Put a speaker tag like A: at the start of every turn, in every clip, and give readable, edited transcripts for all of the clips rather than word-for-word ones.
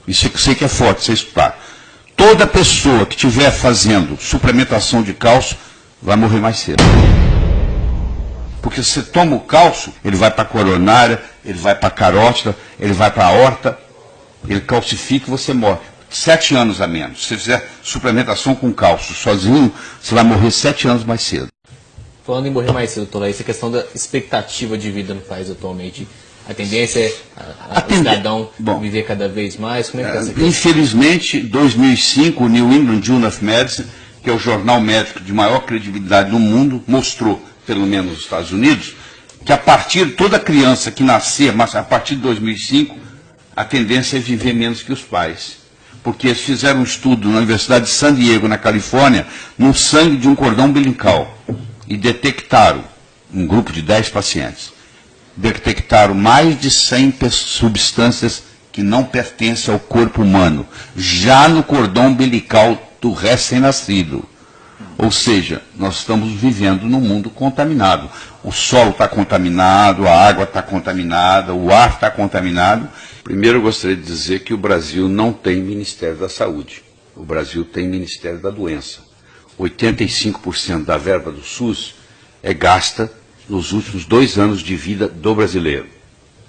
A: Isso eu sei que é forte você escutar. Toda pessoa que estiver fazendo suplementação de cálcio vai morrer mais cedo. Porque se você toma o cálcio, ele vai para a coronária, ele vai para a carótida, ele vai para a aorta, ele calcifica e você morre. 7 anos a menos. Se você fizer suplementação com cálcio sozinho, você vai morrer 7 anos mais cedo.
B: Falando em morrer mais cedo, doutor, essa questão da expectativa de vida no país atualmente, a tendência é o cidadão viver cada vez mais? Como é que está essa questão?
A: Infelizmente, em 2005, o New England Journal of Medicine, que é o jornal médico de maior credibilidade no mundo, mostrou, pelo menos nos Estados Unidos, que a partir de toda criança que nascer, mas a partir de 2005, a tendência é viver menos que os pais. Porque eles fizeram um estudo na Universidade de San Diego, na Califórnia, no sangue de um cordão umbilical. E detectaram, um grupo de 10 pacientes, detectaram mais de 100 substâncias que não pertencem ao corpo humano, já no cordão umbilical do recém-nascido. Ou seja, nós estamos vivendo num mundo contaminado. O solo está contaminado, a água está contaminada, o ar está contaminado. Primeiro eu gostaria de dizer que o Brasil não tem Ministério da Saúde. O Brasil tem Ministério da Doença. 85% da verba do SUS é gasta nos últimos 2 anos de vida do brasileiro.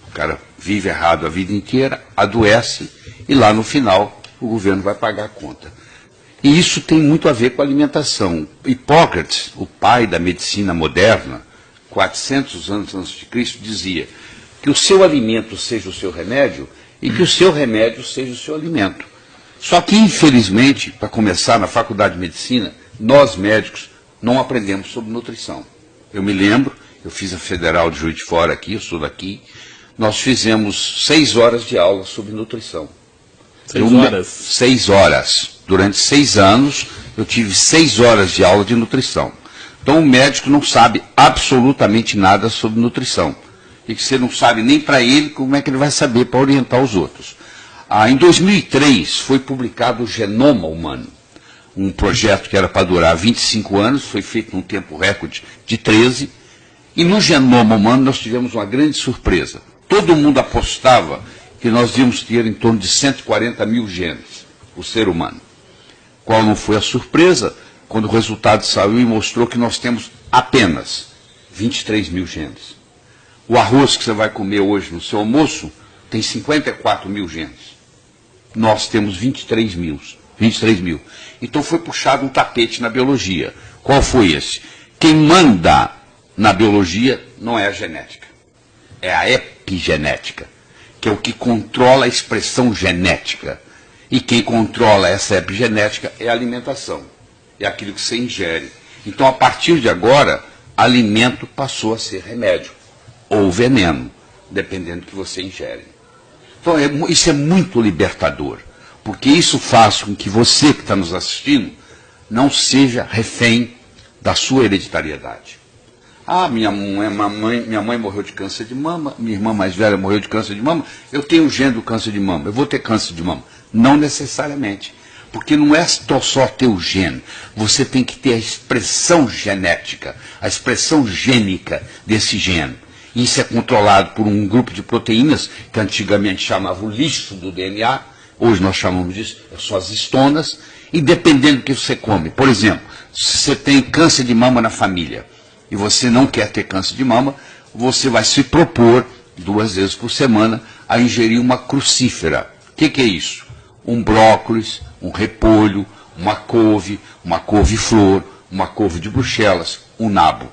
A: O cara vive errado a vida inteira, adoece e lá no final o governo vai pagar a conta. E isso tem muito a ver com a alimentação. Hipócrates, o pai da medicina moderna, 400 anos antes de Cristo, dizia que o seu alimento seja o seu remédio e que o seu remédio seja o seu alimento. Só que, infelizmente, para começar, na faculdade de medicina, nós médicos não aprendemos sobre nutrição. Eu me lembro, eu fiz a Federal de Juiz de Fora aqui, eu sou daqui, nós fizemos 6 horas de aula sobre nutrição.
B: 6 horas?
A: 6 horas. Durante 6 anos, eu tive 6 horas de aula de nutrição. Então, o médico não sabe absolutamente nada sobre nutrição. E que você não sabe nem para ele como é que ele vai saber para orientar os outros. Em 2003, foi publicado o Genoma Humano, um projeto que era para durar 25 anos, foi feito num tempo recorde de 13, e no Genoma Humano nós tivemos uma grande surpresa. Todo mundo apostava que nós íamos ter em torno de 140 mil genes, o ser humano. Qual não foi a surpresa? Quando o resultado saiu e mostrou que nós temos apenas 23 mil genes. O arroz que você vai comer hoje no seu almoço tem 54 mil genes. Nós temos 23 mil. Então foi puxado um tapete na biologia. Qual foi esse? Quem manda na biologia não é a genética, é a epigenética, que é o que controla a expressão genética. E quem controla essa epigenética é a alimentação, é aquilo que você ingere. Então, a partir de agora, alimento passou a ser remédio, ou veneno, dependendo do que você ingere. Então, isso é muito libertador, porque isso faz com que você que está nos assistindo não seja refém da sua hereditariedade. Minha mãe morreu de câncer de mama, minha irmã mais velha morreu de câncer de mama, eu tenho o gene do câncer de mama, eu vou ter câncer de mama. Não necessariamente, porque não é só ter o gene, você tem que ter a expressão genética, a expressão gênica desse gene. Isso é controlado por um grupo de proteínas que antigamente chamava o lixo do DNA, hoje nós chamamos disso, são as histonas, e dependendo do que você come. Por exemplo, se você tem câncer de mama na família e você não quer ter câncer de mama, você vai se propor 2 vezes por semana a ingerir uma crucífera. O que é isso? Um brócolis, um repolho, uma couve-flor, uma couve de Bruxelas, um nabo.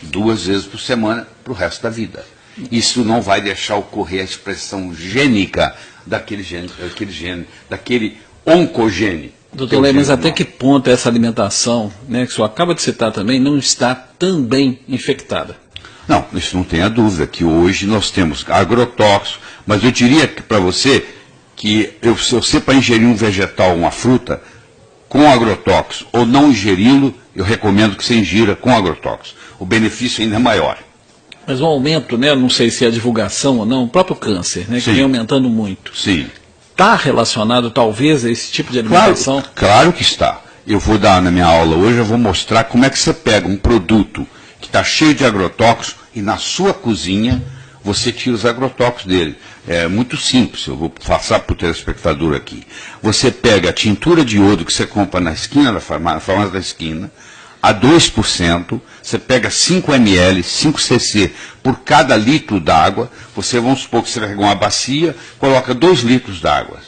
A: 2 vezes por semana para o resto da vida. Isso não vai deixar ocorrer a expressão gênica daquele oncogene.
C: Doutor Lé, mas até que ponto essa alimentação, né, que o senhor acaba de citar também, não está também infectada?
A: Não, isso não tenha dúvida, que hoje nós temos agrotóxicos, mas eu diria para você que se você para ingerir um vegetal, uma fruta, com agrotóxico ou não ingeri-lo, eu recomendo que você ingira com agrotóxico. O benefício ainda é maior.
C: Mas o aumento, né, não sei se é a divulgação ou não, o próprio câncer, né, que vem aumentando muito.
A: Sim.
C: Está relacionado talvez a esse tipo de alimentação?
A: Claro que está. Eu vou dar na minha aula hoje, eu vou mostrar como é que você pega um produto que está cheio de agrotóxicos e na sua cozinha você tira os agrotóxicos dele. É muito simples, eu vou passar para o telespectador aqui. Você pega a tintura de iodo que você compra na esquina da farmácia da esquina, a 2%, você pega 5 ml, 5 cc por cada litro d'água, você, vamos supor que você vai pegar uma bacia, coloca 2 litros d'água.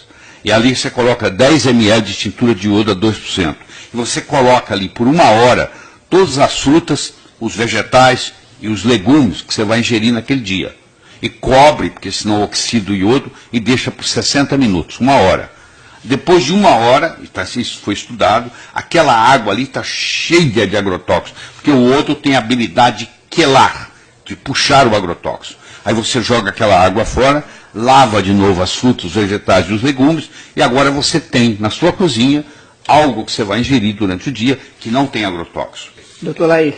A: E ali você coloca 10 ml de tintura de iodo a 2%. E você coloca ali por 1 hora todas as frutas, os vegetais e os legumes que você vai ingerir naquele dia. E cobre, porque senão oxida o iodo, e deixa por 60 minutos, 1 hora. Depois de 1 hora, isso foi estudado, aquela água ali está cheia de agrotóxicos, porque o iodo tem a habilidade de quelar, de puxar o agrotóxico. Aí você joga aquela água fora, lava de novo as frutas, os vegetais e os legumes, e agora você tem na sua cozinha algo que você vai ingerir durante o dia que não tem agrotóxico.
D: Doutor Laí,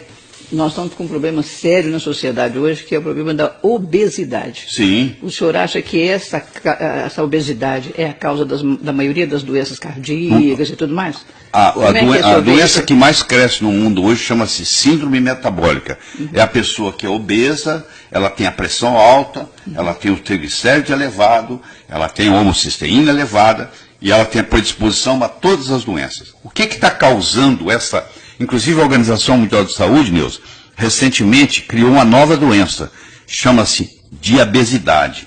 D: nós estamos com um problema sério na sociedade hoje, que é o problema da obesidade.
A: Sim.
D: O senhor acha que essa obesidade é a causa da maioria das doenças cardíacas e tudo mais?
A: A doença que mais cresce no mundo hoje chama-se síndrome metabólica. É a pessoa que é obesa, ela tem a pressão alta, ela tem o triglicéride elevado, ela tem a homocisteína elevada e ela tem a predisposição a todas as doenças. O que está causando essa... Inclusive a Organização Mundial de Saúde, Neuza, recentemente criou uma nova doença, chama-se diabesidade.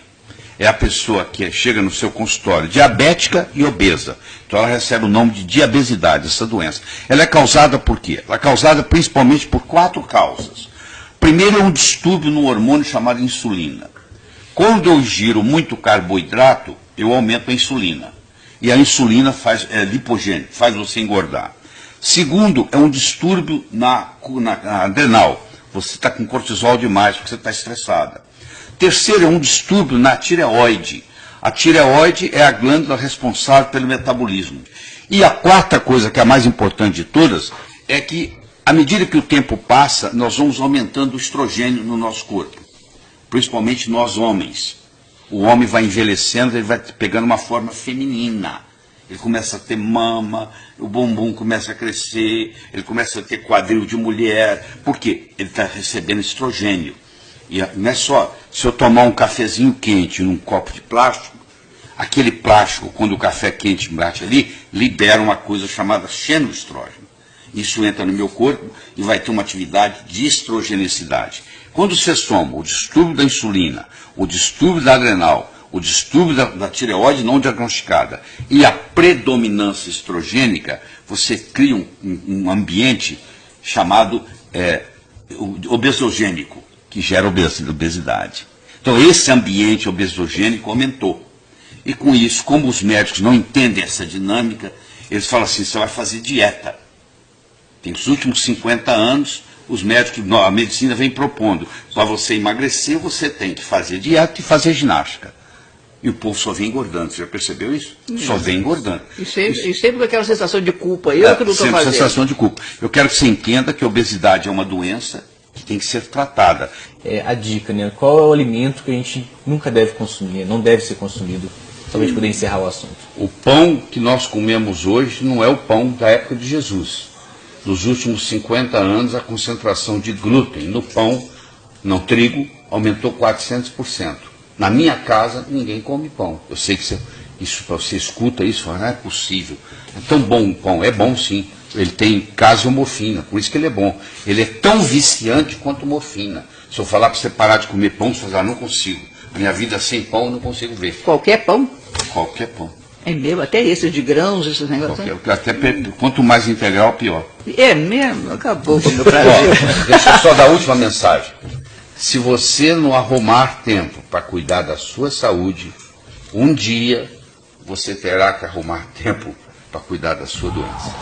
A: É a pessoa que chega no seu consultório diabética e obesa. Então ela recebe o nome de diabesidade, essa doença. Ela é causada por quê? Ela é causada principalmente por 4 causas. Primeiro é um distúrbio no hormônio chamado insulina. Quando eu ingiro muito carboidrato, eu aumento a insulina. E a insulina é lipogênica, faz você engordar. Segundo, é um distúrbio na adrenal. Você está com cortisol demais porque você está estressada. Terceiro, é um distúrbio na tireoide. A tireoide é a glândula responsável pelo metabolismo. E a quarta coisa, que é a mais importante de todas, é que, à medida que o tempo passa, nós vamos aumentando o estrogênio no nosso corpo. Principalmente nós homens. O homem vai envelhecendo, ele vai pegando uma forma feminina. Ele começa a ter mama, o bumbum começa a crescer, ele começa a ter quadril de mulher. Por quê? Ele está recebendo estrogênio. E não é só, se eu tomar um cafezinho quente num copo de plástico, aquele plástico, quando o café quente bate ali, libera uma coisa chamada xenoestrógeno. Isso entra no meu corpo e vai ter uma atividade de estrogenicidade. Quando você soma o distúrbio da insulina, o distúrbio da adrenal, o distúrbio da tireoide não diagnosticada e a predominância estrogênica, você cria um ambiente chamado obesogênico, que gera obesidade. Então, esse ambiente obesogênico aumentou. E com isso, como os médicos não entendem essa dinâmica, eles falam assim, você vai fazer dieta. Tem os últimos 50 anos, os médicos, a medicina vem propondo, para você emagrecer, você tem que fazer dieta e fazer ginástica. E o povo só vem engordando. Você já percebeu isso? Só vem engordando.
D: E sempre com aquela sensação de culpa. Eu que não estou fazendo.
A: Sensação de culpa. Eu quero que você entenda que a obesidade é uma doença que tem que ser tratada.
B: A dica, né? Qual é o alimento que a gente nunca deve consumir, não deve ser consumido, só para a gente poder encerrar o assunto?
A: O pão que nós comemos hoje não é o pão da época de Jesus. Nos últimos 50 anos, a concentração de glúten no pão, no trigo, aumentou 400%. Na minha casa, ninguém come pão. Eu sei que você escuta isso e fala, não é possível. É tão bom o pão. É bom sim. Ele tem caseomorfina, por isso que ele é bom. Ele é tão viciante quanto morfina. Se eu falar para você parar de comer pão, você vai falar, não consigo. A minha vida sem pão eu não consigo ver.
D: Qualquer pão?
A: Qualquer pão.
D: É mesmo? Até esses de grãos, esses negócios?
A: Quanto mais integral, pior.
D: É mesmo? Acabou com o meu Brasil.
A: Deixa eu só dar a última mensagem. Se você não arrumar tempo para cuidar da sua saúde, um dia você terá que arrumar tempo para cuidar da sua doença.